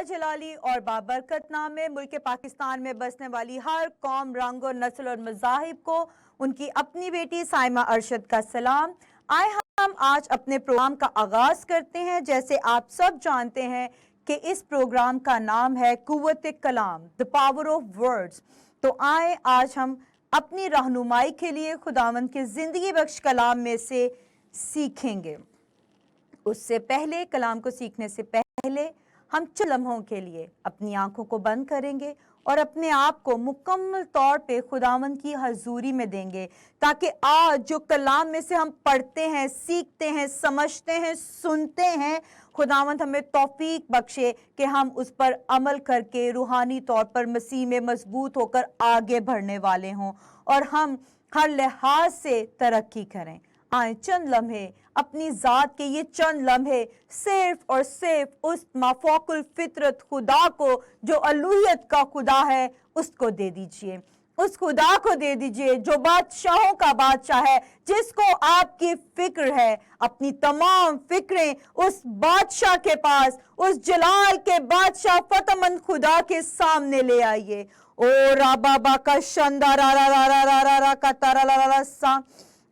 लाजलाली और बाबरकत नाम है। मुल्क पाकिस्तान में बसने वाली हर कौम, रंग और नस्ल और मज़ाहिब को उनकी अपनी बेटी साइमा अरशद का सलाम। आए हम आज अपने प्रोग्राम का आगाज़ करते हैं। जैसे आप सब जानते हैं कि इस प्रोग्राम का नाम है कुव्वत कलाम, द पावर ऑफ वर्ड्स। तो आए आज हम अपनी रहनुमाई के लिए खुदावंद के ज़िंदगी बख्श कलाम में से सीखेंगे। उससे पहले, कलाम को सीखने से पहले हम चंद लम्हों के लिए अपनी आंखों को बंद करेंगे और अपने आप को मुकम्मल तौर पे खुदावंद की हजूरी में देंगे, ताकि आज जो कलाम में से हम पढ़ते हैं, सीखते हैं, समझते हैं, सुनते हैं, खुदावंद हमें तौफीक बख्शे कि हम उस पर अमल करके रूहानी तौर पर मसीह में मजबूत होकर आगे बढ़ने वाले हों और हम हर लिहाज से तरक्की करें। आए चंद लम्हे अपनी ज़ात के, ये चंद लम्हे सिर्फ और सिर्फ उस माफौकुल फितरत खुदा को जो अलूहियत का खुदा है उसको दे दीजिए। उस खुदा को दे दीजिए जो बादशाहों का बादशाह है, जिसको आपकी फिक्र है। अपनी तमाम फिक्रें उस बादशाह के पास, उस जलाल के बादशाह फतमंद खुदा के सामने ले आइए। ओ राबाबा का शंदा रा रा रा रा रा रा रा का तारा ला रा रा सा।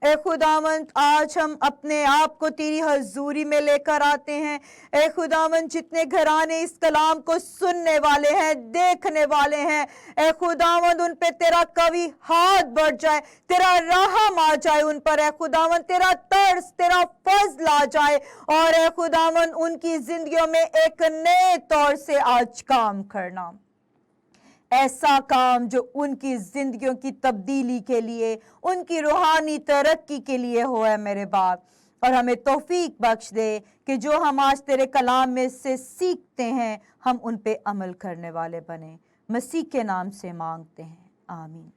ए खुदावंद, आज हम अपने आप को तेरी हजूरी में लेकर आते हैं। ए खुदावंद, जितने घराने इस कलाम को सुनने वाले हैं, देखने वाले हैं, ए खुदावंद, उन पे तेरा कभी हाथ बढ़ जाए, तेरा रहम आ जाए उन पर। ए खुदावंद, तेरा तरस, तेरा फजल आ जाए और ए खुदावंद, उनकी जिंदगियों में एक नए तौर से आज काम करना, ऐसा काम जो उनकी जिंदगियों की तब्दीली के लिए, उनकी रूहानी तरक्की के लिए हो। है मेरे बाप, और हमें तौफीक बख्श दे कि जो हम आज तेरे कलाम में से सीखते हैं हम उन पे अमल करने वाले बने। मसीह के नाम से मांगते हैं, आमीन।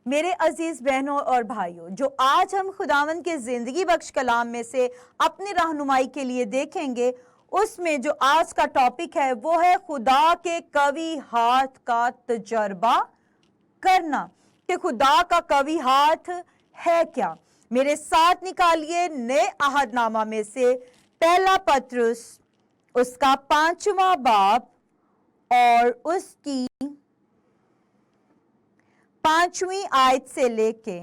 मेरे अजीज बहनों और भाइयों, जो आज हम खुदावंद के जिंदगी बख्श कलाम में से अपनी रहनुमाई के लिए देखेंगे, उसमें जो आज का टॉपिक है वो है खुदा के कवी हाथ का तजर्बा करना। कि खुदा का कवी हाथ है क्या? मेरे साथ निकालिए नए अहदनामा में से पहला पत्रुस, उसका 5वां बाब और उसकी 5वीं आयत से लेके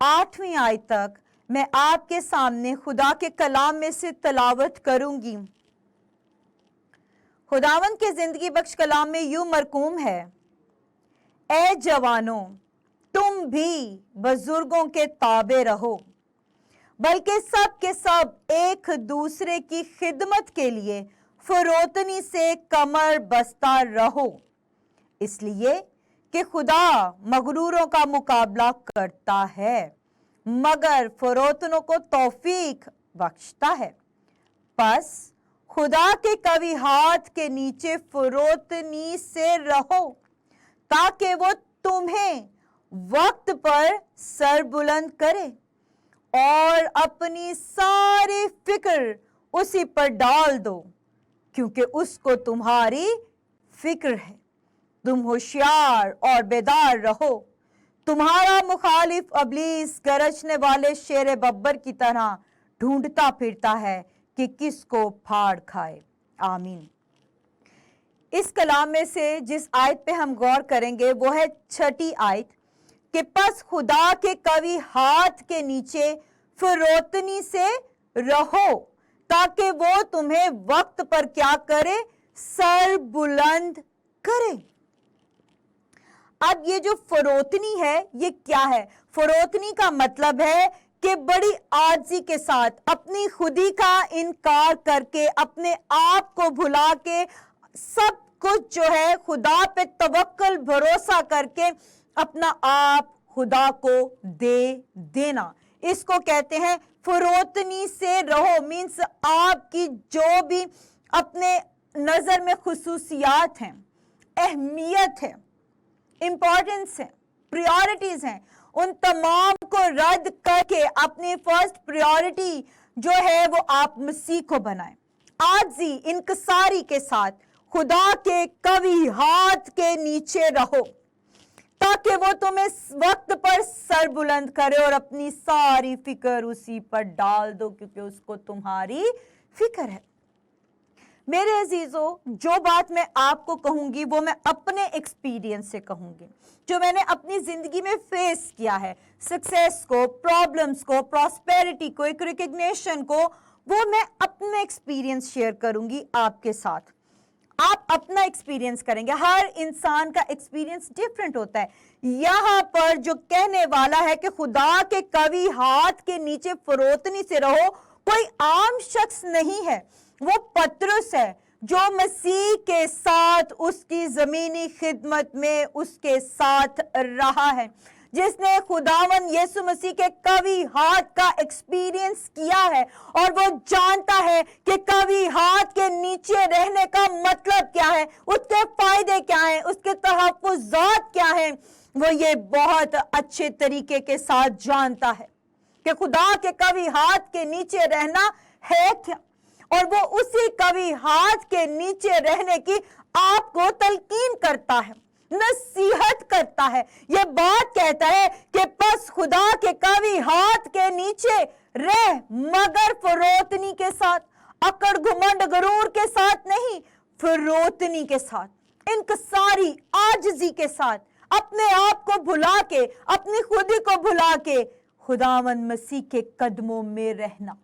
8वीं आयत तक मैं आपके सामने खुदा के कलाम में से तलावत करूंगी। खुदावंद के जिंदगी बख्श कलाम में यूं मरकूम है, ए जवानों, तुम भी बुजुर्गों के ताबे रहो, बल्कि सब के सब एक दूसरे की खिदमत के लिए फरोतनी से कमर बस्ता रहो, इसलिए कि खुदा मगरूरों का मुकाबला करता है मगर फरोतनों को तौफीक बख्शता है। बस खुदा के कवी हाथ के नीचे फरोतनी से रहो, ताकि वो तुम्हें वक्त पर सर बुलंद करे और अपनी सारी फिक्र उसी पर डाल दो, क्योंकि उसको तुम्हारी फिक्र है। तुम होशियार और बेदार रहो। तुम्हारा मुखालिफ अबलीस गरजने वाले शेर बब्बर की तरह ढूंढता फिरता है कि किसको फाड़ खाए। आमीन। इस कलाम में से जिस आयत पे हम गौर करेंगे वो है 6ठी आयत, कि पस खुदा के कवी हाथ के नीचे फरोतनी से रहो, ताकि वो तुम्हें वक्त पर क्या करे, सर बुलंद करे। अब ये जो फरोतनी है ये क्या है? फरोतनी का मतलब है कि बड़ी आजी के साथ अपनी खुदी का इनकार करके, अपने आप को भुला के, सब कुछ जो है खुदा पे तवक्कल भरोसा करके अपना आप खुदा को दे देना, इसको कहते हैं फरोतनी से रहो। मीन्स आपकी जो भी अपने नजर में खुसूसियात हैं, अहमियत है, इंपॉर्टेंस है, प्रायोरिटीज हैं, उन तमाम को रद्द करके अपनी फर्स्ट प्रायोरिटी जो है वो आप मसीह को बनाएं। आजी इनकसारी के साथ खुदा के कवी हाथ के नीचे रहो, ताकि वो तुम्हें वक्त पर सर बुलंद करे और अपनी सारी फिक्र उसी पर डाल दो, क्योंकि उसको तुम्हारी फिक्र है। मेरे अजीजों, जो बात मैं आपको कहूंगी वो मैं अपने एक्सपीरियंस से कहूंगी, जो मैंने अपनी जिंदगी में फेस किया है, सक्सेस को, प्रॉब्लम्स को, प्रॉस्पेरिटी को, एक रिकग्निशन को, वो मैं अपने एक्सपीरियंस शेयर करूंगी आपके साथ। आप अपना एक्सपीरियंस करेंगे। हर इंसान का एक्सपीरियंस डिफरेंट होता है। यहाँ पर जो कहने वाला है कि खुदा के कवि हाथ के नीचे फरोतनी से रहो, कोई आम शख्स नहीं है, वो पतरस है जो मसीह के साथ उसकी जमीनी खिदमत में उसके साथ रहा है, जिसने खुदावन यीशु मसीह के कवि हाथ का एक्सपीरियंस किया है और वो जानता है कि कवि हाथ के नीचे रहने का मतलब क्या है, उसके फायदे क्या हैं, उसके तहफ़्फ़ुज़ात क्या हैं। वो ये बहुत अच्छे तरीके के साथ जानता है कि खुदा के कवि हाथ के नीचे रहना है क्या, और वो उसी कवि हाथ के नीचे रहने की आपको तलकीन करता है, नसीहत करता है। ये बात कहता है कि बस खुदा के कवि हाथ के नीचे रह, मगर फरोतनी के साथ, अकड़ घुमंड गरूर के साथ नहीं, फरोतनी के साथ, इनकसारी आजिज़ी के साथ, अपने आप को भुला के, अपनी खुदी को भुला के खुदावंद मसीह के कदमों में रहना।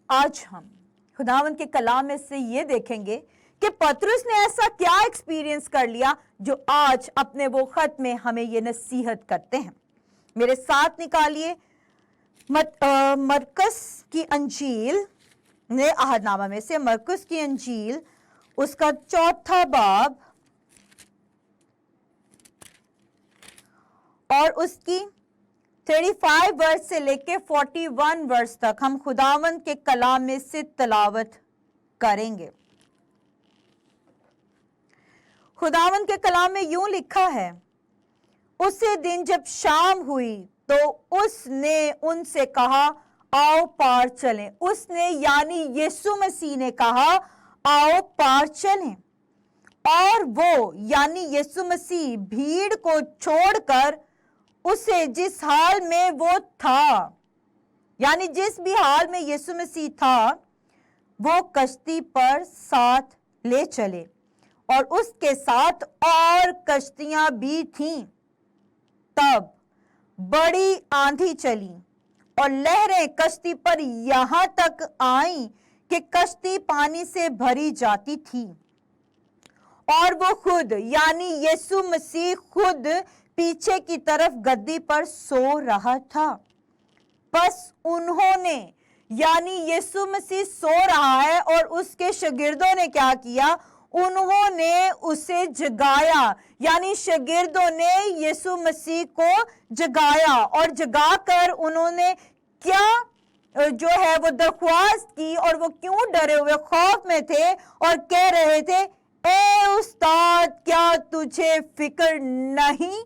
आज हम खुदावंद के कलाम में से ये देखेंगे कि पतरस ने ऐसा क्या एक्सपीरियंस कर लिया जो आज अपने वो खत में हमें ये नसीहत करते हैं। मेरे साथ निकालिए मरकस की अंजील, नए अहदनामा में से मरकस की अंजील, उसका 4 बाब और उसकी 35 वर्स से लेके 41 वर्स तक हम खुदावंद के कलाम में से तिलावत करेंगे। खुदावंद के कलाम में यूं लिखा है, उसी दिन जब शाम हुई तो उसने उनसे कहा, आओ पार चलें। उसने यानी यीशु मसीह ने कहा, आओ पार चलें। और वो यानी यीशु मसीह भीड़ को छोड़कर उसे जिस हाल में वो था, यानी जिस भी हाल में यीशु मसीह था, वो कश्ती पर साथ ले चले, और उसके साथ और कश्तियां भी थीं। तब बड़ी आंधी चली और लहरें कश्ती पर यहां तक आईं कि कश्ती पानी से भरी जाती थी, और वो खुद यानी यीशु मसीह खुद पीछे की तरफ गद्दी पर सो रहा था। बस उन्होंने यानी यीशु मसीह सो रहा है और उसके शागिर्दों ने क्या किया, उन्होंने उसे जगाया, यानी शागिर्दों ने यीशु मसीह को जगाया, और जगाकर उन्होंने क्या जो है वो दरख्वास्त की, और वो क्यों डरे हुए खौफ में थे और कह रहे थे, ए उस्ताद, क्या तुझे फिक्र नहीं?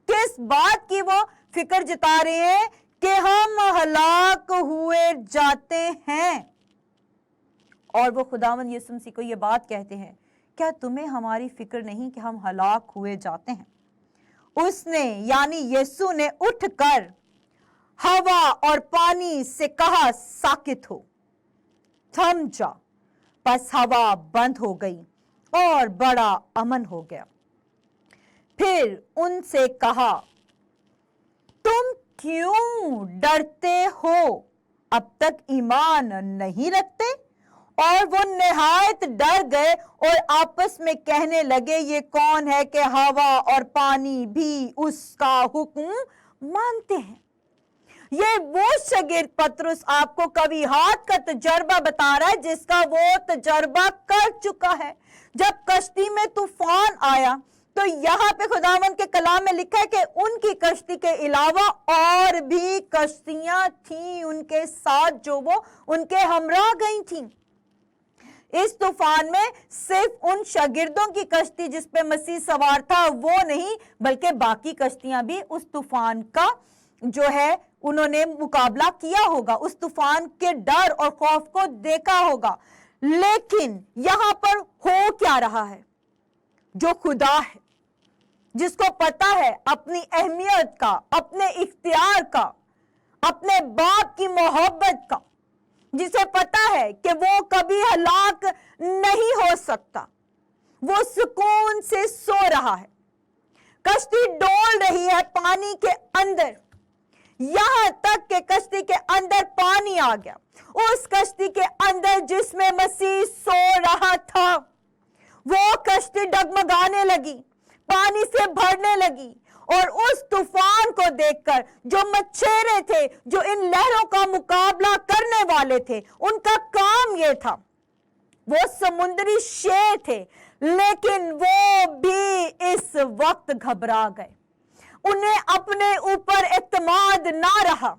किस बात की वो फिक्र जता रहे हैं कि हम हलाक हुए जाते हैं। और वो खुदावंद यीशु मसीह को ये बात कहते हैं, क्या तुम्हें हमारी फिक्र नहीं कि हम हलाक हुए जाते हैं? उसने यानी यीशु ने उठकर हवा और पानी से कहा, साकित हो, थम जा। बस हवा बंद हो गई और बड़ा अमन हो गया। फिर उनसे कहा, तुम क्यों डरते हो? अब तक ईमान नहीं रखते? और वो निहायत डर गए और आपस में कहने लगे, ये कौन है कि हवा और पानी भी उसका हुक्म मानते हैं। ये वो शागिर्द पतरस आपको कवि हाथ का तजर्बा बता रहा है, जिसका वो तजर्बा कर चुका है। जब कश्ती में तूफान आया तो यहाँ पे खुदावंद के कलाम में लिखा है कि उनकी कश्ती के अलावा और भी कश्तियां थीं उनके साथ, जो वो उनके हमरा गई थीं। इस तूफान में सिर्फ उन शागिर्दों की कश्ती जिस पे मसीह सवार था वो नहीं, बल्कि बाकी कश्तियां भी उस तूफान का जो है उन्होंने मुकाबला किया होगा, उस तूफान के डर और खौफ को देखा होगा। लेकिन यहां पर हो क्या रहा है? जो खुदा है, जिसको पता है अपनी अहमियत का, अपने इख्तियार का, अपने बाप की मोहब्बत का, जिसे पता है कि वो कभी हलाक नहीं हो सकता, वो सुकून से सो रहा है। कश्ती डोल रही है पानी के अंदर, यहां तक कि कश्ती के अंदर पानी आ गया। उस कश्ती के अंदर जिसमें मसीह सो रहा था, वो कश्ती डगमगाने लगी, पानी से भरने लगी। और उस तूफान को देखकर जो मच्छेरे थे, जो इन लहरों का मुकाबला करने वाले थे, उनका काम यह था, वो समुद्री शेर थे, लेकिन वो भी इस वक्त घबरा गए। उन्हें अपने ऊपर एतमाद ना रहा,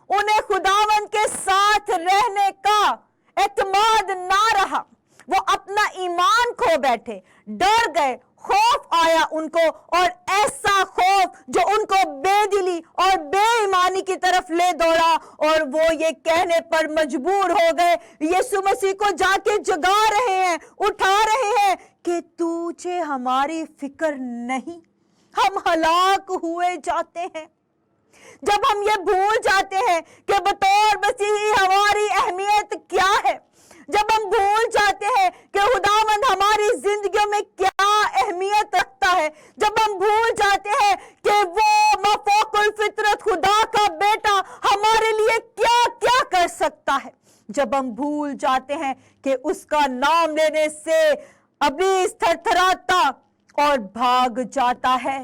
उन्हें खुदावंद के साथ रहने का एतमाद ना रहा। वो अपना ईमान खो बैठे, डर गए, खौफ आया उनको, और ऐसा खौफ जो उनको बेदिली और बेईमानी की तरफ ले दौड़ा, और वो ये कहने पर मजबूर हो गए, यीशु मसीह को जाके जगा रहे हैं, उठा रहे हैं कि तुझे हमारी फिक्र नहीं, हम हलाक हुए जाते हैं। जब हम ये भूल जाते हैं कि बतौर मसीही हमारी अहमियत क्या है, जब हम भूल जाते हैं कि खुदावंद हमारी जिंदगियों में क्या अहमियत रखता है, जब हम भूल जाते हैं कि वो मफौकुल फितरत खुदा का बेटा हमारे लिए क्या क्या कर सकता है, जब हम भूल जाते हैं कि उसका नाम लेने से अबलीस थरथराता और भाग जाता है,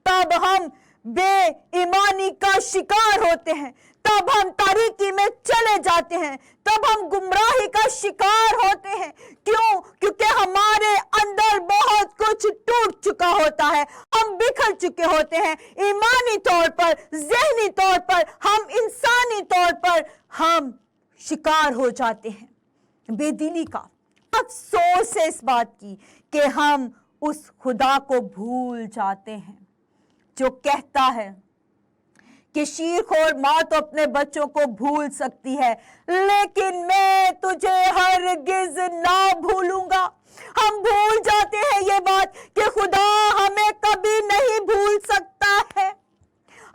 तब हम बेईमानी का शिकार होते हैं, तब हम तारीकी में चले जाते हैं, तब हम गुमराही का शिकार होते हैं। क्यों? क्योंकि हमारे अंदर बहुत कुछ टूट चुका होता है, हम बिखर चुके होते हैं, ईमानी तौर पर, ज़हनी तौर पर, हम इंसानी तौर पर हम शिकार हो जाते हैं बेदिली का। अफसोस है इस बात की कि हम उस खुदा को भूल जाते हैं जो कहता है कि शीरखोर माँ तो अपने बच्चों को भूल सकती है, लेकिन मैं तुझे हरगिज ना भूलूंगा। हम भूल जाते हैं ये बात कि खुदा हमें कभी नहीं भूल सकता है।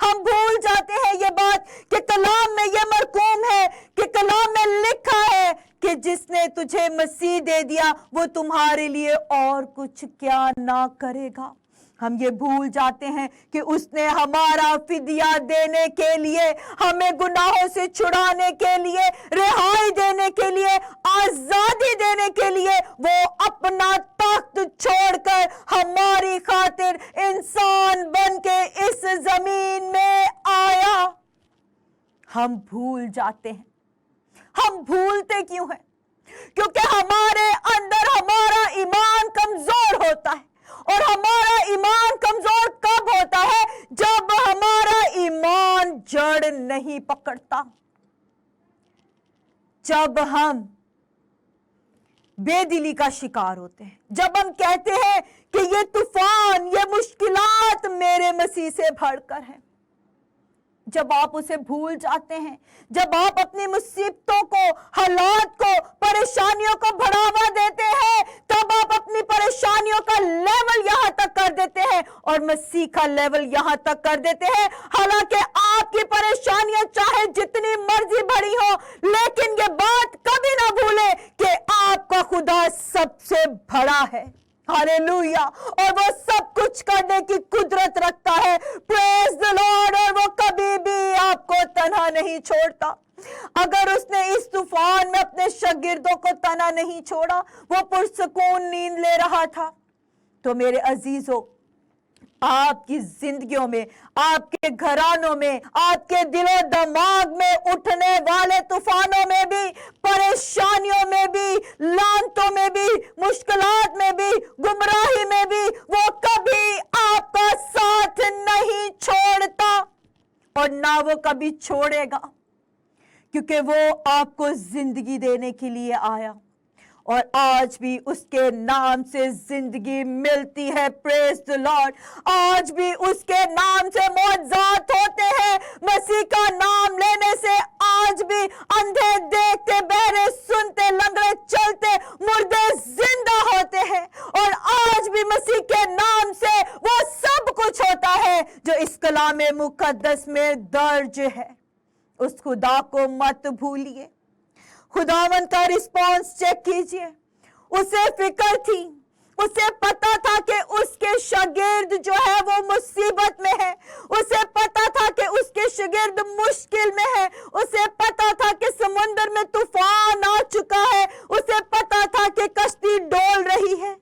हम भूल जाते हैं ये बात कि कलाम में ये मरकूम है, कि कलाम में लिखा है कि जिसने तुझे मसीह दे दिया वो तुम्हारे लिए और कुछ क्या ना करेगा। हम ये भूल जाते हैं कि उसने हमारा फिदिया देने के लिए, हमें गुनाहों से छुड़ाने के लिए, रिहाई देने के लिए, आजादी देने के लिए वो अपना तख्त छोड़कर हमारी खातिर इंसान बन के इस जमीन में आया। हम भूल जाते हैं। हम भूलते क्यों हैं? क्योंकि हमारे अंदर हमारा ईमान कमजोर होता है। और हमारा ईमान कमजोर कब होता है? जब हमारा ईमान जड़ नहीं पकड़ता, जब हम बेदिली का शिकार होते हैं, जब हम कहते हैं कि ये तूफान, ये मुश्किलात मेरे मसीह से बढ़कर है। जब आप उसे भूल जाते हैं, जब आप अपनी मुसीबतों को, हालात को, परेशानियों को बढ़ावा देते हैं, तब आप अपनी परेशानियों का लेवल यहां तक कर देते हैं और मसीह का लेवल यहां तक कर देते हैं। हालांकि आपकी परेशानियां चाहे जितनी मर्जी बड़ी हो, लेकिन ये बात कभी ना भूले कि आपका खुदा सबसे बड़ा है। हालेलुया। और वो सब कुछ करने की कुदरत रखता है। Praise the Lord. और वो कभी भी आपको तन्हा नहीं छोड़ता। अगर उसने इस तूफान में अपने शागिर्दों को तन्हा नहीं छोड़ा, वो पुरसुकून नींद ले रहा था, तो मेरे अजीजों, आपकी जिंदगियों में, आपके घरानों में, आपके दिलो दिमाग में उठने वाले तूफानों में भी, परेशानियों में भी, लानतों में भी, मुश्किलात में भी, गुमराही में भी, वो कभी आपका साथ नहीं छोड़ता और ना वो कभी छोड़ेगा, क्योंकि वो आपको जिंदगी देने के लिए आया और आज भी उसके नाम से जिंदगी मिलती है। Praise the Lord. आज भी उसके नाम से मौजूद होते हैं। मसीह का नाम लेने से आज भी अंधे देखते, बहरे सुनते, लंगड़े चलते, मुर्दे जिंदा होते हैं। और आज भी मसीह के नाम से वो सब कुछ होता है जो इस कलाम मुकद्दस में दर्ज है। उस खुदा को मत भूलिए, खुदावन का रिस्पॉन्स चेक कीजिए। उसे फिक्र थी, उसे पता था कि उसके शागिर्द जो है वो मुसीबत में है, उसे पता था कि उसके शागिर्द मुश्किल में है, उसे पता था कि समुद्र में तूफान आ चुका है, उसे पता था कि कश्ती डोल रही है।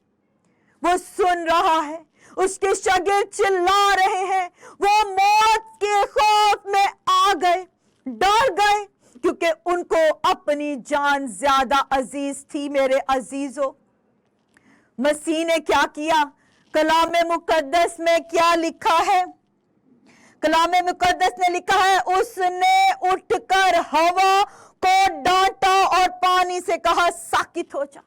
वो सुन रहा है, उसके शागिर्द चिल्ला रहे हैं, वो मौत के खौफ में आ गए, डर गए, क्योंकि उनको अपनी जान ज्यादा अजीज थी। मेरे अजीजों, मसीह ने क्या किया? कलाम मुकद्दस में क्या लिखा है? कलाम मुकद्दस ने लिखा है, उसने उठकर हवा को डांटा और पानी से कहा, साकित हो जा।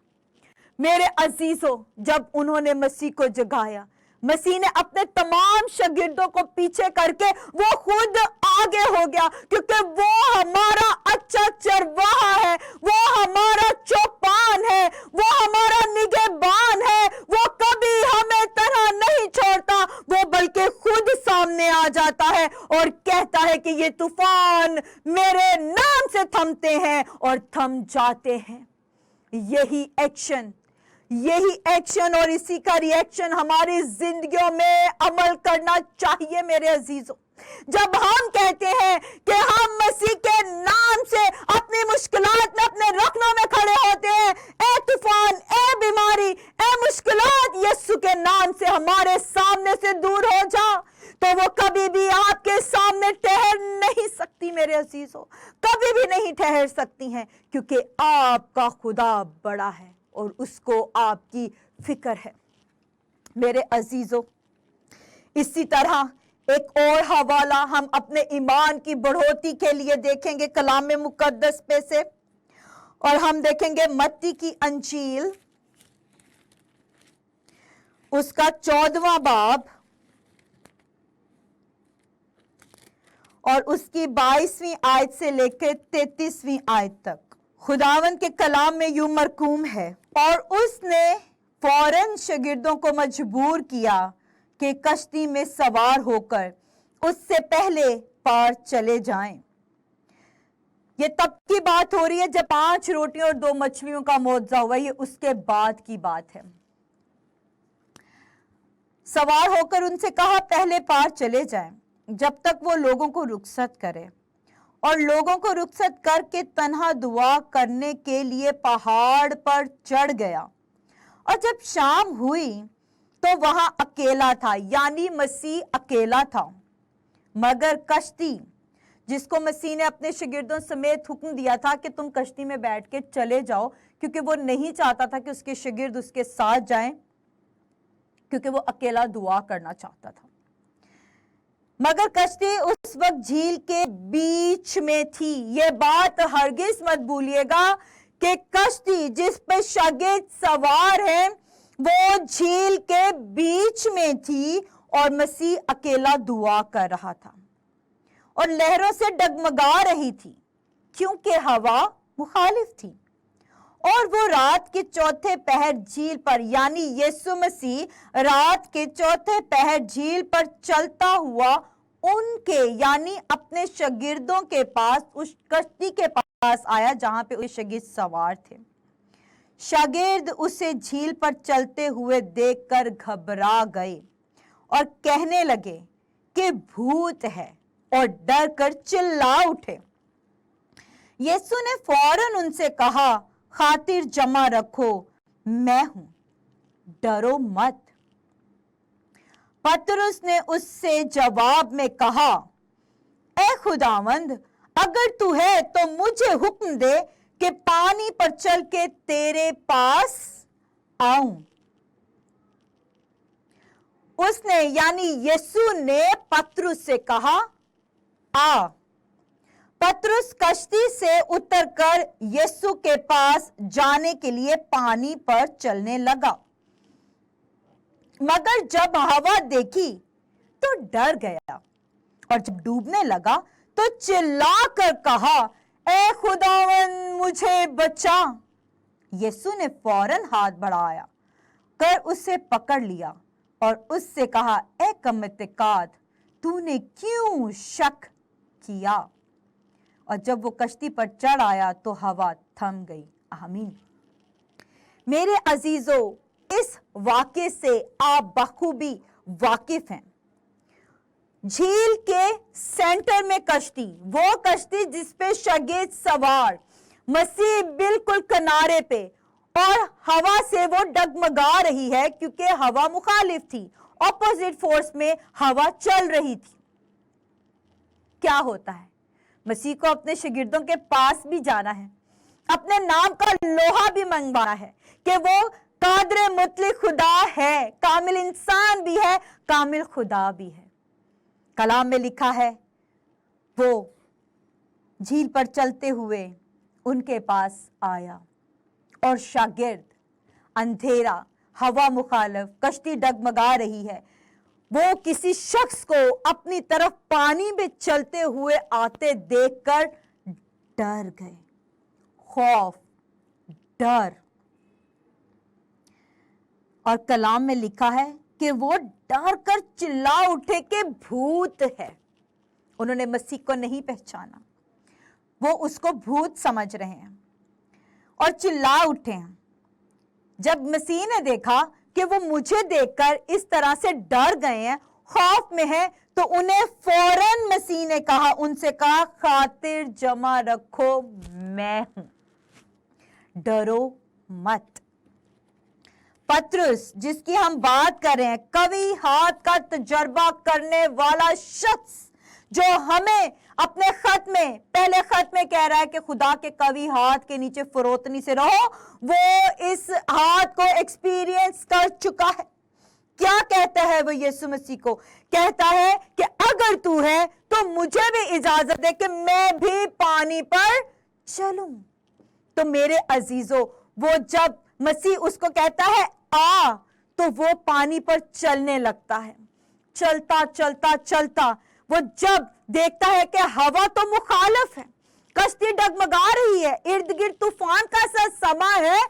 मेरे अजीजों, जब उन्होंने मसीह को जगाया, मसीह ने अपने तमाम शागिर्दों को पीछे करके वो खुद आगे हो गया, क्योंकि वो हमारा अच्छा चरवाहा है, वो हमारा चौपान है, वो हमारा निगहबान है। वो कभी हमें तरह नहीं छोड़ता, वो बल्कि खुद सामने आ जाता है और कहता है कि ये तूफान मेरे नाम से थमते हैं और थम जाते हैं। यही एक्शन और इसी का रिएक्शन हमारी जिंदगियों में अमल करना चाहिए। मेरे अजीजों, जब हम कहते हैं कि हम मसीह के नाम से अपनी मुश्किलात में, अपने रखनों में खड़े होते हैं, ए तूफान, ए बीमारी, ए मुश्किलात, यीशु के नाम से हमारे सामने से दूर हो जा, तो वो कभी भी आपके सामने ठहर नहीं सकती। मेरे अजीजों, कभी भी नहीं ठहर सकती हैं, क्योंकि आपका खुदा बड़ा है और उसको आपकी फिक्र है। मेरे अजीजों, इसी तरह एक और हवाला हम अपने ईमान की बढ़ोतरी के लिए देखेंगे कलाम मुकद्दस पे से, और हम देखेंगे मत्ती की अंजील, उसका 14वां बाब और उसकी 22वीं आयत से लेकर 33वीं आयत तक। खुदावन के कलाम में यूं मरकूम है, और उसने फौरन शागिर्दों को मजबूर किया कि कश्ती में सवार होकर उससे पहले पार चले जाएं। ये तब की बात हो रही है जब 5 रोटियों और 2 मछलियों का मुआवजा हुआ, ये उसके बाद की बात है। सवार होकर उनसे कहा, पहले पार चले जाएं जब तक वो लोगों को रुखसत करे। और लोगों को रुखसत करके तन्हा दुआ करने के लिए पहाड़ पर चढ़ गया। और जब शाम हुई तो वहां अकेला था, यानी मसीह अकेला था। मगर कश्ती, जिसको मसीह ने अपने शागिर्दों समेत हुक्म दिया था कि तुम कश्ती में बैठ के चले जाओ, क्योंकि वो नहीं चाहता था कि उसके शागिर्द उसके साथ जाएं, क्योंकि वो अकेला दुआ करना चाहता था। मगर कश्ती उस वक्त झील के बीच में थी। ये बात हरगिज मत भूलिएगा कि कश्ती जिस पे शागिर्द सवार हैं वो झील के बीच में थी और मसीह अकेला दुआ कर रहा था और लहरों से डगमगा रही थी, क्योंकि हवा मुखालिफ थी। और वो रात के चौथे पहर झील पर, यानी यीशु मसीह रात के चौथे पहर झील पर चलता हुआ उनके, यानी अपने शागिर्दों के पास, उस कश्ती के पास आया जहां पे उस शागिर्द सवार थे। शागिर्द उसे झील पर चलते हुए देखकर घबरा गए और कहने लगे कि भूत है, और डर कर चिल्ला उठे। यीशु ने फौरन उनसे कहा, खातिर जमा रखो, मैं हूं, डरो मत। पतरस ने उससे जवाब में कहा, ए खुदावंद, अगर तू है तो मुझे हुक्म दे कि पानी पर चल के तेरे पास आऊं। उसने, यानी यीशु ने पतरस से कहा, आ। पतरस कश्ती से उतरकर यीशु के पास जाने के लिए पानी पर चलने लगा, मगर जब हवा देखी तो डर गया, और जब डूबने लगा तो चिल्लाकर कहा, ए खुदावन, मुझे बचा। यीशु ने फौरन हाथ बढ़ाया कर उसे पकड़ लिया और उससे कहा, ए कम इत्तेकाद, तूने क्यों शक किया? और जब वो कश्ती पर चढ़ आया तो हवा थम गई। आमीन। मेरे अजीजों, इस वाक़े से आप बखूबी वाकिफ हैं। झील के सेंटर में कश्ती, वो कश्ती जिसपे शागिर्द सवार, मसीह बिल्कुल किनारे पे, और हवा से वो डगमगा रही है क्योंकि हवा मुखालिफ थी, ऑपोजिट फोर्स में हवा चल रही थी। क्या होता है? मसीह को अपने शागिर्दों के पास भी जाना है, अपने नाम का लोहा भी मंगवाना है कि वो कादर मुतलक खुदा है, कामिल इंसान भी है, कामिल खुदा भी है। कलाम में लिखा है, वो झील पर चलते हुए उनके पास आया और शागिर्द, अंधेरा, हवा मुखालिफ, कश्ती डगमगा रही है, वो किसी शख्स को अपनी तरफ पानी में चलते हुए आते देखकर डर गए। खौफ, डर। और कलाम में लिखा है कि वो डर कर चिल्ला उठे कि भूत है। उन्होंने मसीह को नहीं पहचाना, वो उसको भूत समझ रहे हैं और चिल्ला उठे हैं। जब मसीह ने देखा कि वो मुझे देखकर इस तरह से डर गए हैं, खौफ में है, तो उन्हें फौरन मसीह ने कहा, उनसे कहा, खातिर जमा रखो, मैं हूं, डरो मत। पतरस, जिसकी हम बात कर रहे हैं, कवि हाथ का तजर्बा करने वाला शख्स, जो हमें अपने खत में, पहले खत में कह रहा है कि खुदा के कवि हाथ के नीचे फरोतनी से रहो, वो इस हाथ को एक्सपीरियंस कर चुका है। क्या कहता है वो यीशु मसीह को? कहता है कि अगर तू है तो मुझे भी इजाजत दे कि मैं भी पानी पर चलूं। तो मेरे अजीजों, वो जब मसीह उसको कहता है आ, तो वो पानी पर चलने लगता है। चलता चलता चलता वो जब देखता है कि हवा तो मुखालिफ है, कश्ती डगमगा रही है, इर्द गिर्द तूफान का सा समा है,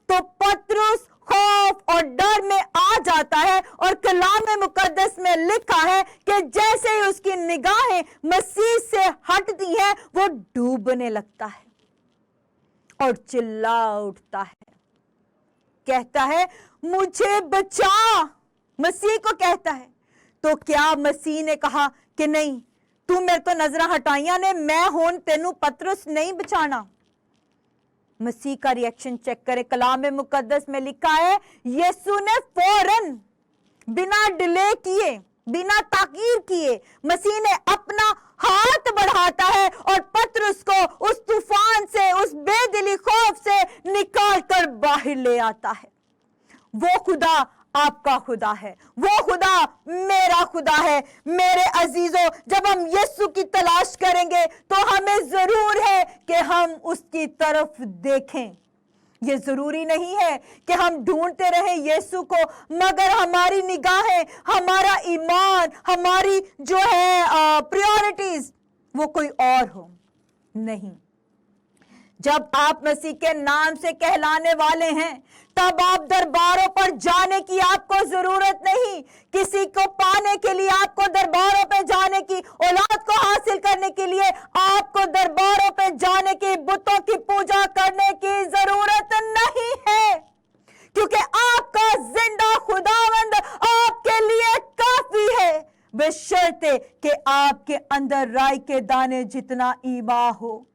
तो पतरस खौफ और डर में आ जाता है। और कलाम मुकद्दस में लिखा है कि जैसे ही उसकी निगाहें मसीह से हटती हैं, वो डूबने लगता है और चिल्ला उठता है, कहता है, मुझे बचा। मसीह को कहता है। तो क्या मसीह ने कहा कि नहीं, तू मेरे तो नजर हटाइया ने, मैं हूं तेनू पतरस नहीं बचाना? मसीह का रिएक्शन चेक करें। कलाम मुकद्दस में लिखा है, यीशु ने फौरन, बिना डिले किए, बिना ताकीर किए, मसीह ने अपना हाथ बढ़ाता है और पतरस को उस तूफान से, उस बेदिली खौफ से निकाल कर बाहर ले आता है। वो खुदा आपका खुदा है, वो खुदा मेरा खुदा है। मेरे अजीजों, जब हम यीशु की तलाश करेंगे तो हमें जरूर है कि हम उसकी तरफ देखें। ये जरूरी नहीं है कि हम ढूंढते रहें यीशु को, मगर हमारी निगाहें, हमारा ईमान, हमारी जो है प्रायोरिटीज, वो कोई और हो। नहीं, जब आप मसीह के नाम से कहलाने वाले हैं, तब आप दरबारों पर जाने की आपको जरूरत नहीं। किसी को पाने के लिए आपको दरबारों पे जाने की, औलाद को हासिल करने के लिए आपको दरबारों पे जाने की, बुतों की पूजा करने की जरूरत नहीं है, क्योंकि आपका जिंदा खुदावंद आपके लिए काफी है, बशर्ते कि आपके अंदर राई के दाने जितना ईमान हो।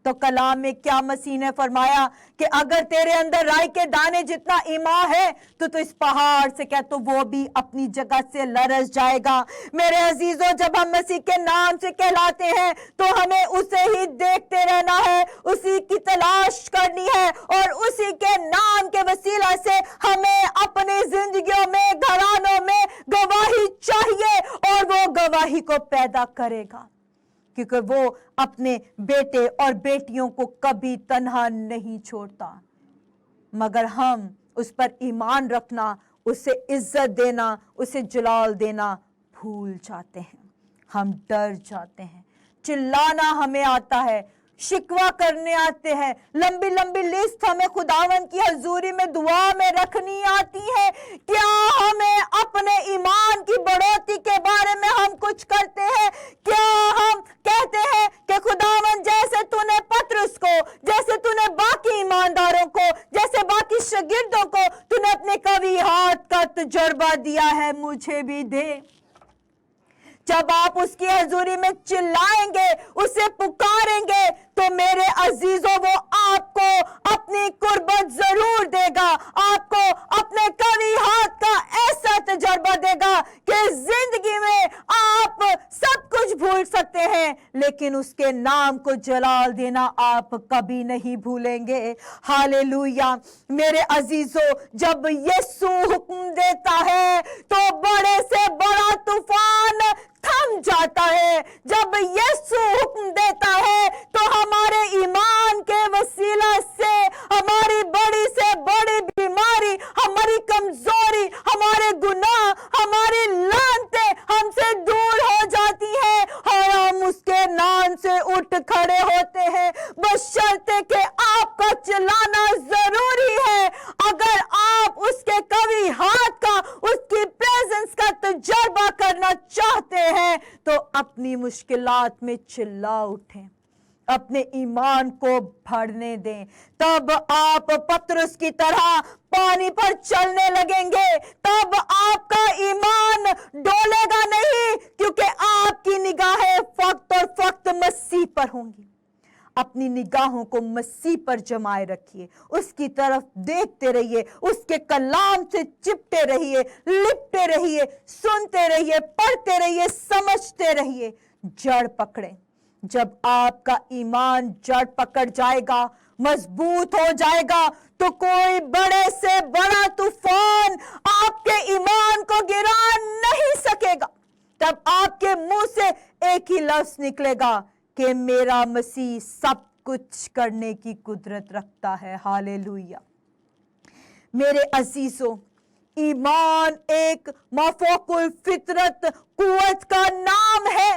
तो कलाम में क्या मसीह ने फरमाया कि अगर तेरे अंदर राई के दाने जितना ईमान है तो इस पहाड़ से कह, तो वो भी अपनी जगह से लरस जाएगा। मेरे अजीजों, जब हम मसीह के नाम से कहलाते हैं तो हमें उसे ही देखते रहना है, उसी की तलाश करनी है, और उसी के नाम के वसीला से हमें अपनी जिंदगियों में, घरानों में गवाही चाहिए, और वो गवाही को पैदा करेगा, क्योंकि वो अपने बेटे और बेटियों को कभी तन्हा नहीं छोड़ता। मगर हम उस पर ईमान रखना, उसे इज्जत देना, उसे जलाल देना भूल जाते हैं। हम डर जाते हैं, चिल्लाना हमें आता है, शिकवा करने आते हैं, लंबी लंबी लिस्ट हमें खुदावन की हजूरी में दुआ में रखनी आती है। क्या हमें अपने ईमान की बढ़ोतरी के बारे में हम कुछ करते हैं? क्या हम कहते हैं कि खुदावन जैसे का तजुर्बा दिया है मुझे भी दे। जब आप उसकी हजूरी में चिल्लाएंगे, उसे पुकारेंगे, तो मेरे अजीजों वो आपको अपनी कुर्बत जरूर देगा, आपको अपने कवी हाथ का ऐसा तजुर्बा देगा कि जिंदगी में आप सब कुछ भूल सकते हैं, लेकिन उसके नाम को जलाल देना आप कभी नहीं भूलेंगे। हालेलुया। मेरे अजीजों, जब यीशु हुक्म देता है तो बड़े से बड़ा तूफान थम जाता है। जब यीशु हुक्म देता है तो हमारे ईमान के वसीला से हमारी बड़ी से बड़ी बीमारी, हमारी कमजोरी, हमारे गुनाह, हमारी लानतें हमसे दूर हो जाती हैं और हम उसके नाम से उठ खड़े होते हैं, बशर्ते कि आपका चिल्लाना जरूरी है। अगर आप उसके कवी हाथ का, उसकी प्रेजेंस का तजुर्बा करना चाहते हैं तो अपनी मुश्किलात में चिल्ला उठें, अपने ईमान को भरने दें, तब आप पतरस की तरह पानी पर चलने लगेंगे। तब आपका ईमान डोलेगा नहीं, क्योंकि आपकी निगाहें फक्त और फक्त मसीह पर होंगी। अपनी निगाहों को मसीह पर जमाए रखिए, उसकी तरफ देखते रहिए, उसके कलाम से चिपटे रहिए, लिपटे रहिए, सुनते रहिए, पढ़ते रहिए, समझते रहिए। जड़ पकड़ें। जब आपका ईमान जड़ पकड़ जाएगा, मजबूत हो जाएगा, तो कोई बड़े से बड़ा तूफान आपके ईमान को गिरा नहीं सकेगा। तब आपके मुंह से एक ही लफ्ज निकलेगा कि मेरा मसीह सब कुछ करने की कुदरत रखता है। हालेलुया। मेरे अजीजों, ईमान एक माफोकुल फितरत कुव्वत का नाम है।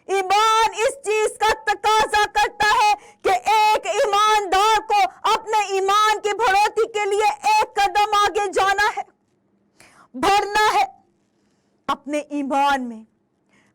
ईमान इस चीज का तकाजा करता है कि एक ईमानदार को अपने ईमान की बढ़ोतरी के लिए एक कदम आगे जाना है, बढ़ना है अपने ईमान में।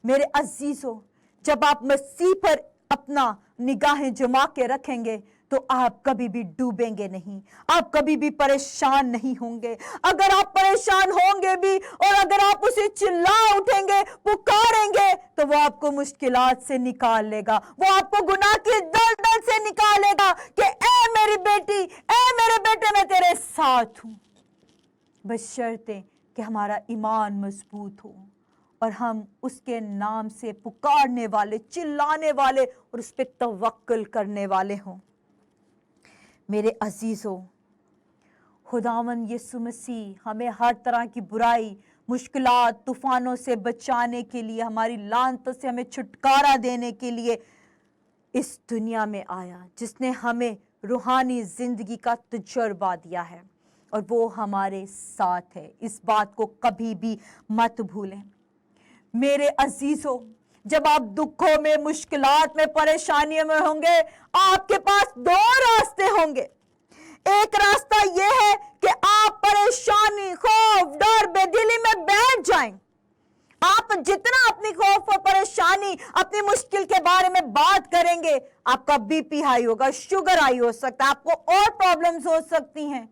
मेरे अजीजों, जब आप मसीह पर अपना निगाहें जमा के रखेंगे तो आप कभी भी डूबेंगे नहीं, आप कभी भी परेशान नहीं होंगे। अगर आप परेशान होंगे भी और अगर आप उसे चिल्ला उठेंगे, पुकारेंगे, तो वो आपको मुश्किलात से निकाल लेगा, वो आपको गुनाह की दलदल से निकालेगा कि ए मेरी बेटी, ए मेरे बेटे, मैं तेरे साथ हूं, बशर्ते कि हमारा ईमान मजबूत हो और हम उसके नाम से पुकारने वाले, चिल्लाने वाले और उस पर तवक्कुल करने वाले हों। मेरे अजीजों, खुदावंद यीशु मसीह हमें हर तरह की बुराई, मुश्किलात, तूफानों से बचाने के लिए, हमारी लानतों से हमें छुटकारा देने के लिए इस दुनिया में आया, जिसने हमें रूहानी जिंदगी का तजुर्बा दिया है और वो हमारे साथ है। इस बात को कभी भी मत भूलें। मेरे अजीजों, जब आप दुखों में, मुश्किलात में, परेशानियों में होंगे, आपके पास दो रास्ते होंगे। एक रास्ता यह है कि आप परेशानी, खौफ, डर, बेदिली में बैठ जाएं। आप जितना अपनी खौफ और परेशानी, अपनी मुश्किल के बारे में बात करेंगे, आपका बीपी हाई होगा, शुगर हाई हो सकता है, आपको और प्रॉब्लम्स हो सकती हैं।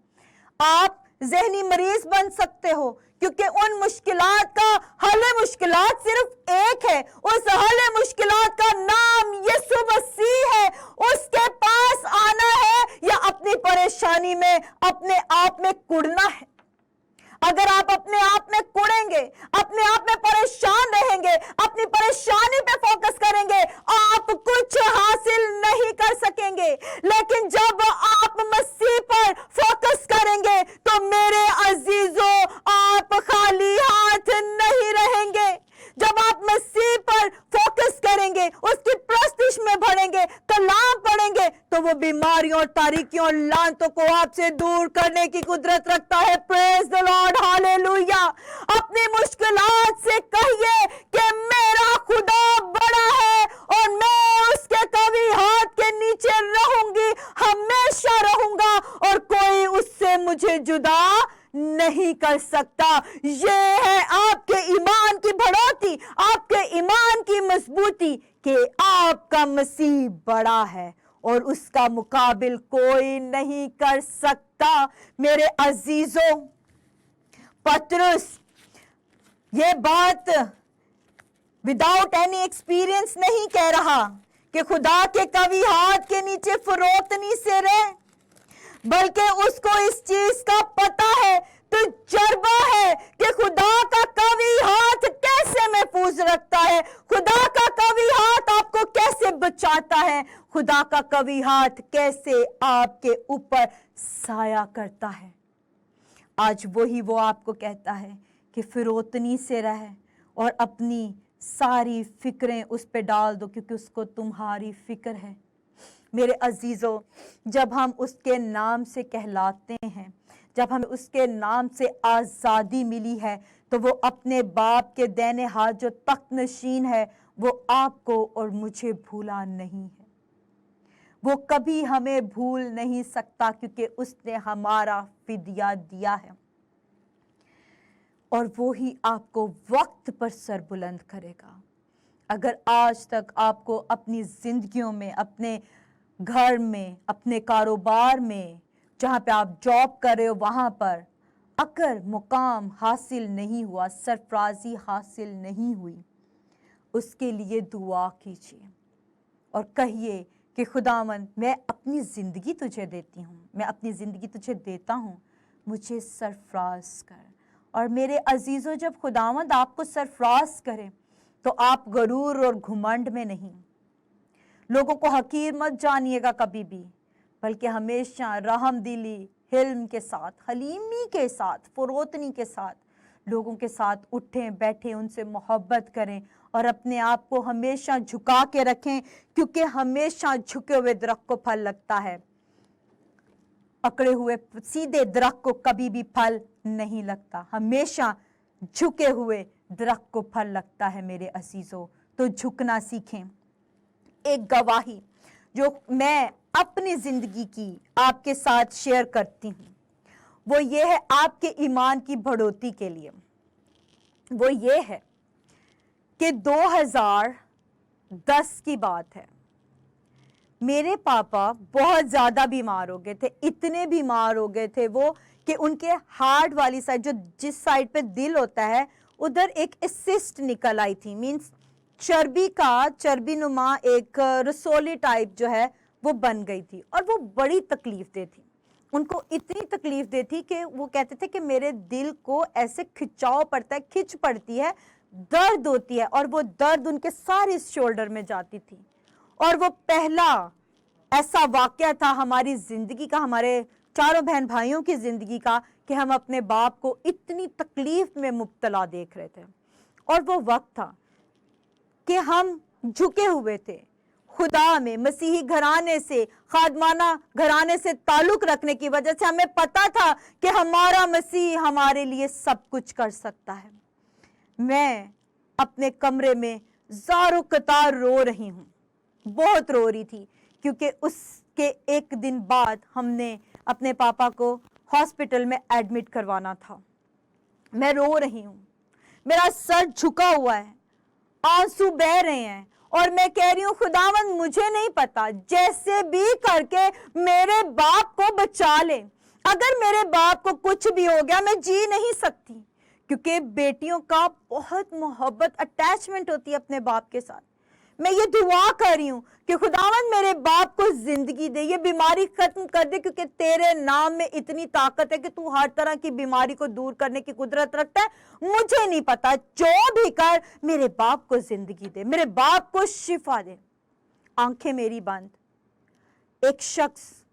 आप ज़हनी मरीज बन सकते हो, क्योंकि उन मुश्किलात का हल मुश्किलात सिर्फ एक है। उस हल मुश्किलात का नाम यीशु मसीह है। उसके पास आना है या अपनी परेशानी में अपने आप में कुड़ना है। अगर आप अपने आप में कुड़ेंगे, अपने आप में परेशान रहेंगे, अपनी परेशानी पे फोकस करेंगे, आप कुछ हासिल नहीं कर सकेंगे। लेकिन जब आप मसीह पर फोकस करेंगे तो मेरे अजीजों, आप खाली हाथ नहीं रहेंगे। जब आप मसीह पर फोकस करेंगे, उसकी प्रस्तिश में बढ़ेंगे, कलाम पढ़ेंगे, तो वो बीमारियों और तारीकियों और लानतों को आपसे दूर करने की कुदरत रखता है। Praise the Lord, hallelujah. अपनी मुश्किलात से कहिए कि मेरा खुदा बड़ा है और मैं उसके कभी हाथ के नीचे रहूंगी, हमेशा रहूंगा और कोई उससे मुझे जुदा नहीं कर सकता। ये है आपके ईमान की बढ़ोतरी, आपके ईमान की मजबूती कि आपका मसीह बड़ा है और उसका मुकाबिल कोई नहीं कर सकता। मेरे अजीजों, पतरस ये बात विदाउट एनी एक्सपीरियंस नहीं कह रहा कि खुदा के कवि हाथ के नीचे फरोतनी से रहे, बल्कि उसको इस चीज का पता है, तजुर्बा है कि खुदा का कवि हाथ कैसे महफूज रखता है, खुदा का कवि हाथ आपको कैसे बचाता है, खुदा का कवि हाथ कैसे आपके ऊपर साया करता है। आज वही वो आपको कहता है कि फिरौतनी से रहे और अपनी सारी फिक्रें उस पे डाल दो, क्योंकि उसको तुम्हारी फिक्र है। मेरे अजीजों, जब हम उसके नाम से कहलाते हैं, जब हमें उसके नाम से आज़ादी मिली है, तो वो अपने बाप के दाहिने हाथ जो तख्त नशीन है, वो आपको और मुझे भूला नहीं है। वो कभी हमें भूल नहीं सकता, क्योंकि उसने हमारा फिदिया दिया है। और वो ही आपको वक्त पर सर बुलंद करेगा। अगर आज तक आपको अपनी जिंदगियों में, अपने घर में, अपने कारोबार में, जहाँ पे आप जॉब कर रहे हो, वहाँ पर अगर मुकाम हासिल नहीं हुआ, सरफराजी हासिल नहीं हुई, उसके लिए दुआ कीजिए और कहिए कि खुदावंद, मैं अपनी ज़िंदगी तुझे देती हूँ, मैं अपनी ज़िंदगी तुझे देता हूँ, मुझे सरफराज कर। और मेरे अजीज़ों, जब खुदावंद आपको सरफराज करे तो आप गरूर और घुमंड में नहीं, लोगों को हकीर मत जानिएगा कभी भी, बल्कि हमेशा रहमदिली, हिल्म के साथ, हलीमी के साथ, फरोतनी के साथ लोगों के साथ उठें बैठें, उनसे मोहब्बत करें और अपने आप को हमेशा झुका के रखें, क्योंकि हमेशा झुके हुए दरख्त को फल लगता है, अकड़े हुए सीधे दरख्त को कभी भी फल नहीं लगता। हमेशा झुके हुए दरख्त को फल लगता है। मेरे अजीजों, तो झुकना सीखें। एक गवाही जो मैं अपनी जिंदगी की आपके साथ शेयर करती हूँ, वो ये है आपके ईमान की बढ़ोतरी के लिए। वो ये है कि 2010 की बात है, मेरे पापा बहुत ज़्यादा बीमार हो गए थे। इतने बीमार हो गए थे वो कि उनके हार्ट वाली साइड, जो जिस साइड पे दिल होता है, उधर एक सिस्ट निकल आई थी। मीन्स चर्बी नुमा एक रसोली टाइप जो है वो बन गई थी, और वो बड़ी तकलीफ दे थी। उनको इतनी तकलीफ दे थी कि वो कहते थे कि मेरे दिल को ऐसे खिंचाव पड़ता है, खिंच पड़ती है, दर्द होती है, और वो दर्द उनके सारे शोल्डर में जाती थी। और वो पहला ऐसा वाकया था हमारी जिंदगी का, हमारे चारों बहन भाइयों की जिंदगी का, कि हम अपने बाप को इतनी तकलीफ में मुब्तला देख रहे थे। और वो वक्त था कि हम झुके हुए थे खुदा में, मसीही घराने से, खादमाना घराने से ताल्लुक रखने की वजह से हमें पता था कि हमारा मसीह हमारे लिए सब कुछ कर सकता है। मैं अपने कमरे में ज़ारो कतार रो रही हूँ, बहुत रो रही थी, क्योंकि उसके एक दिन बाद हमने अपने पापा को हॉस्पिटल में एडमिट करवाना था। मैं रो रही हूँ, मेरा सर झुका हुआ है, आंसू बह रहे हैं, और मैं कह रही हूँ खुदावंद, मुझे नहीं पता, जैसे भी करके मेरे बाप को बचा ले। अगर मेरे बाप को कुछ भी हो गया, मैं जी नहीं सकती, क्योंकि बेटियों का बहुत मोहब्बत, अटैचमेंट होती है अपने बाप के साथ। मैं ये दुआ कर रही हूँ कि खुदावंद मेरे बाप को जिंदगी दे, ये बीमारी खत्म कर दे, क्योंकि तेरे नाम में इतनी ताकत है कि तू हर तरह की बीमारी को दूर करने की कुदरत रखता है। मुझे नहीं पता, जो भी कर, मेरे बाप को जिंदगी दे, मेरे बाप को शिफा दे। आंखें मेरी बंद, एक शख्स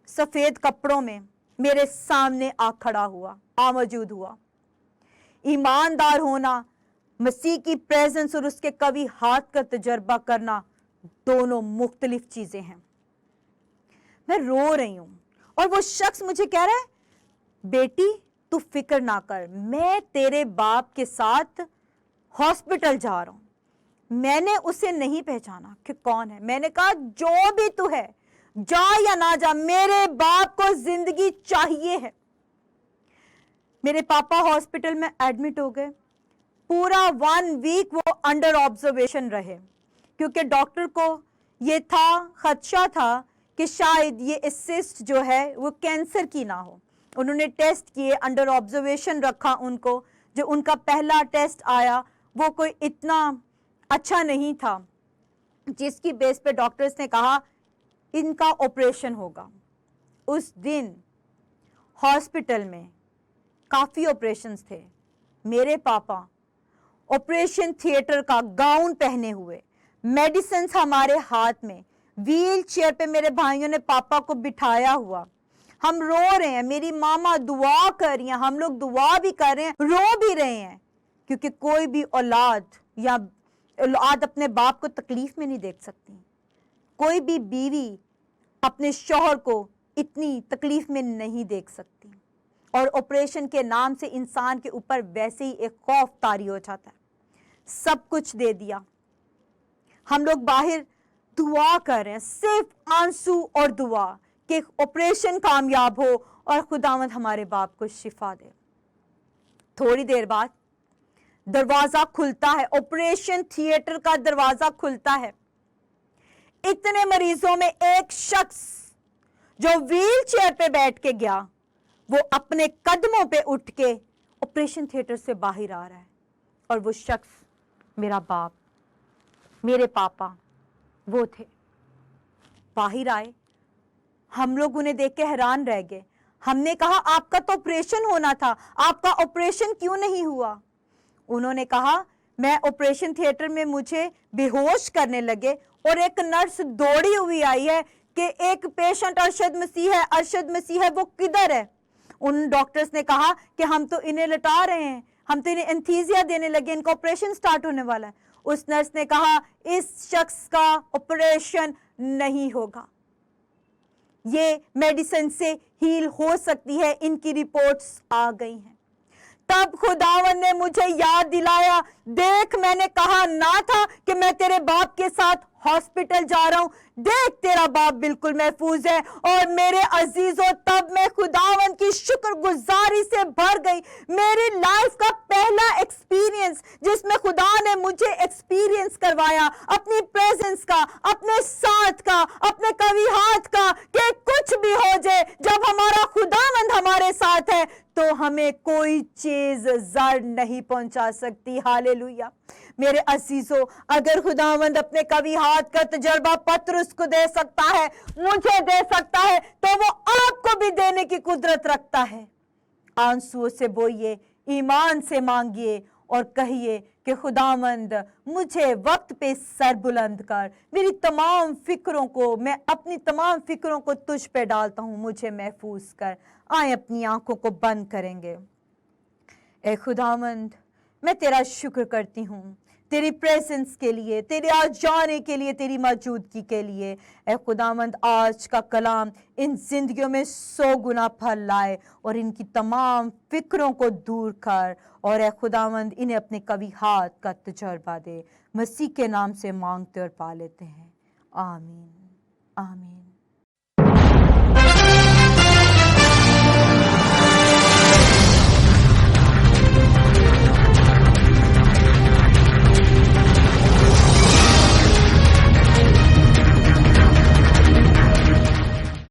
सफेद कपड़ों में मेरे सामने आ खड़ा हुआ, आ मौजूद हुआ। ईमानदार होना, मसीह की प्रेजेंस और उसके कवि हाथ का तजर्बा करना, दोनों मुख्तलिफ चीजें हैं। मैं रो रही हूं और वो शख्स मुझे कह रहा है, बेटी तू फिक्र ना कर, मैं तेरे बाप के साथ हॉस्पिटल जा रहा हूं। मैंने उसे नहीं पहचाना कि कौन है। मैंने कहा जो भी तू है, जा या ना जा, मेरे बाप को जिंदगी चाहिए है। मेरे पापा हॉस्पिटल में एडमिट हो गए। पूरा 1 वीक वो अंडर ऑब्जर्वेशन रहे, क्योंकि डॉक्टर को ये था, खदशा था कि शायद ये सिस्ट जो है वो कैंसर की ना हो, उन्होंने टेस्ट किए, अंडर ऑब्जर्वेशन रखा उनको। जो उनका पहला टेस्ट आया वो कोई इतना अच्छा नहीं था, जिसकी बेस पे डॉक्टर्स ने कहा इनका ऑपरेशन होगा। उस दिन हॉस्पिटल में काफ़ी ऑपरेशंस थे। मेरे पापा ऑपरेशन थिएटर का गाउन पहने हुए, मेडिसिन्स हमारे हाथ में, व्हील चेयर पे मेरे भाइयों ने पापा को बिठाया हुआ, हम रो रहे हैं, मेरी मामा दुआ कर रही हैं, हम लोग दुआ भी कर रहे हैं, रो भी रहे हैं, क्योंकि कोई भी औलाद या औलाद अपने बाप को तकलीफ में नहीं देख सकती। कोई भी बीवी अपने शौहर को इतनी तकलीफ में नहीं देख सकती। और ऑपरेशन के नाम से इंसान के ऊपर वैसे ही एक खौफ तारी हो जाता है। सब कुछ दे दिया, हम लोग बाहर दुआ कर रहे हैं, सिर्फ आंसू और दुआ कि ऑपरेशन कामयाब हो और खुदावंद हमारे बाप को शिफा दे। थोड़ी देर बाद दरवाजा खुलता है, ऑपरेशन थिएटर का दरवाजा खुलता है। इतने मरीजों में एक शख्स जो व्हील चेयर पे बैठ के गया, वो अपने कदमों पे उठ के ऑपरेशन थिएटर से बाहर आ रहा है। और वो शख्स मेरा बाप, मेरे पापा वो थे। बाहर आए, हम लोग उन्हें देख के हैरान रह गए। हमने कहा आपका तो ऑपरेशन होना था, आपका ऑपरेशन क्यों नहीं हुआ? उन्होंने कहा मैं ऑपरेशन थिएटर में मुझे बेहोश करने लगे और एक नर्स दौड़ी हुई आई है कि एक पेशेंट अरशद मसीह है, अरशद मसीह है, वो किधर है? उन डॉक्टर्स ने कहा कि हम तो इन्हें लटा रहे हैं, हम तो इन्हें एंथीसिया देने लगे, इनका ऑपरेशन स्टार्ट होने वाला है। उस नर्स ने कहा इस शख्स का ऑपरेशन नहीं होगा, ये मेडिसिन से हील हो सकती है, इनकी रिपोर्ट्स आ गई हैं। तब खुदावन ने मुझे याद दिलाया, देख मैंने कहा ना था कि मैं तेरे बाप के साथ हॉस्पिटल जा रहा हूं, देख तेरा बाप बिल्कुल महफूज है। और मेरे अजीजों, तब मैं खुदावन की शुक्रगुजारी से भर गई। मेरी लाइफ का पहला एक्सपीरियंस जिसमें खुदा ने मुझे एक्सपीरियंस करवाया अपनी प्रेजेंस का, अपने साथ का, अपने कवि हाथ का, कि कुछ भी हो जाए, जब हमारा खुदावंद हमारे साथ है तो हमें कोई चीज जर नहीं पहुंचा सकती। हालेलुया। मेरे अजीजों, अगर खुदावंद अपने कवि हाथ का तजर्बा पतरस को दे सकता है, मुझे दे सकता है, तो वो आपको भी देने की कुदरत रखता है। आंसुओं से बोइए, ईमान से मांगिए और कहिए कि खुदावंद मुझे वक्त पे सर बुलंद कर, मेरी तमाम फिक्रों को, मैं अपनी तमाम फिक्रों को तुझ पे डालता हूं, मुझे महफूज कर। आए अपनी आंखों को बंद करेंगे। ए खुदावंद, मैं तेरा शुक्र करती हूँ तेरी प्रेजेंस के लिए, तेरे आ जाने के लिए, तेरी मौजूदगी के लिए। ए खुदावंद, आज का कलाम इन जिंदगियों में 100 गुना फल लाए और इनकी तमाम फिक्रों को दूर कर। और ए खुदावंद, इन्हें अपने कवि हाथ का तजर्बा दे। मसीह के नाम से मांगते और पा लेते हैं, आमीन आमीन।